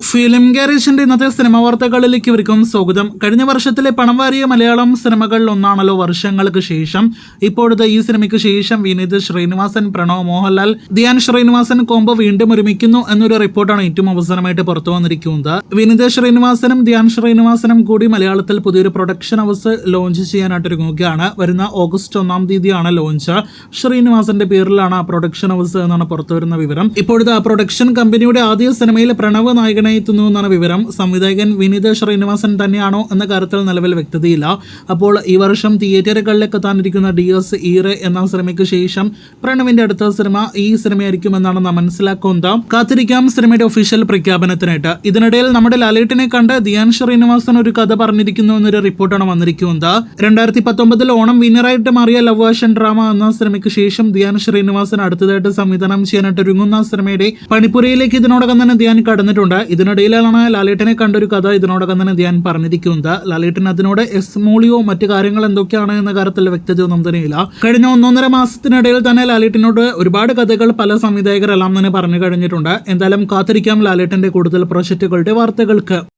Film ഗാരേജിന്റെ ഇന്നത്തെ cinema വാർത്തകളിലേക്ക് ഇവർക്കും സ്വാഗതം. കഴിഞ്ഞ വർഷത്തിലെ പണം വാരിയ മലയാളം സിനിമകളിൽ ഒന്നാണല്ലോ വർഷങ്ങൾക്ക് ശേഷം. ഇപ്പോഴത്തെ ഈ സിനിമയ്ക്ക് ശേഷം വിനീത് ശ്രീനിവാസൻ, പ്രണവ് മോഹൻലാൽ, ധ്യാൻ ശ്രീനിവാസൻ കോംബോ വീണ്ടും ഒരുമിക്കുന്നു എന്നൊരു റിപ്പോർട്ടാണ് ഏറ്റവും അവസാനമായിട്ട് പുറത്തു വന്നിരിക്കുന്നത്. വിനീത് ശ്രീനിവാസനും ധ്യാൻ ശ്രീനിവാസനും കൂടി മലയാളത്തിൽ പുതിയൊരു പ്രൊഡക്ഷൻ ഹൗസ് ലോഞ്ച് ചെയ്യാനായിട്ട് ഒരുങ്ങുകയാണ്. വരുന്ന ഓഗസ്റ്റ് 1 തീയതിയാണ് ലോഞ്ച്. ശ്രീനിവാസന്റെ പേരിലാണ് ആ പ്രൊഡക്ഷൻ ഹൗസ് എന്നാണ് പുറത്തുവരുന്ന വിവരം. ഇപ്പോഴത്തെ ആ പ്രൊഡക്ഷൻ കമ്പനിയുടെ ആദ്യ സിനിമയിൽ പ്രണവ് നായകനെ എത്തുന്നു എന്നാണ് വിവരം. സംവിധായകൻ വിനീത് ശ്രീനിവാസൻ തന്നെയാണോ എന്ന കാര്യത്തിൽ നിലവിൽ വ്യക്തതയില്ല. അപ്പോൾ ഈ വർഷം തിയേറ്ററുകളിലേക്ക് എത്താനിരിക്കുന്ന DS ഈറെ എന്ന സിനിമയ്ക്ക് ശേഷം പ്രണവിന്റെ അടുത്ത സിനിമ ഈ സിനിമയായിരിക്കും എന്നാണ് നാം മനസ്സിലാക്കുന്നത്. കാത്തിരിക്കാം സിനിമയുടെ ഒഫീഷ്യൽ പ്രഖ്യാപനത്തിനായിട്ട്. ഇതിനിടയിൽ നമ്മുടെ ലാലേട്ടിനെ കണ്ട് ധ്യാൻ ശ്രീനിവാസൻ ഒരു കഥ പറഞ്ഞിരിക്കുന്നു എന്നൊരു റിപ്പോർട്ടാണ് വന്നിരിക്കുന്നത്. 2019 ഓണം വിന്നറായിട്ട് മാറിയ ലവ് ആക്ഷൻ ഡ്രാമ എന്ന സിനിമയ്ക്ക് ശേഷം ധ്യാൻ ശ്രീനിവാസൻ അടുത്തതായിട്ട് സംവിധാനം ചെയ്യാനായിട്ട് ഒരുങ്ങുന്ന സിനിമയുടെ പണിപ്പുരയിലേക്ക് ഇതിനോടകം തന്നെ ധ്യാൻ കടന്നിട്ടുണ്ട്. ഇതിനിടയിലാണ് ലാലേട്ടനെ കണ്ടൊരു കഥ ഇതിനോടകം തന്നെ ധ്യാൻ പറഞ്ഞിരിക്കുന്നത്. ലാലേട്ടൻ അതിനോട് എസ്മോളിയോ മറ്റു കാര്യങ്ങൾ എന്തൊക്കെയാണ് എന്ന കാര്യത്തിൽ വ്യക്തതയൊന്നും തന്നെയില്ല. കഴിഞ്ഞ 1.5 മാസത്തിനിടയിൽ തന്നെ ലാലേട്ടനോട് ഒരുപാട് കഥകൾ പല സംവിധായകരെല്ലാം തന്നെ പറഞ്ഞു കഴിഞ്ഞിട്ടുണ്ട്. എന്തായാലും കാത്തിരിക്കാം ലാലേട്ടന്റെ കൂടുതൽ പ്രൊജക്റ്റുകളുടെ വാർത്തകൾക്ക്.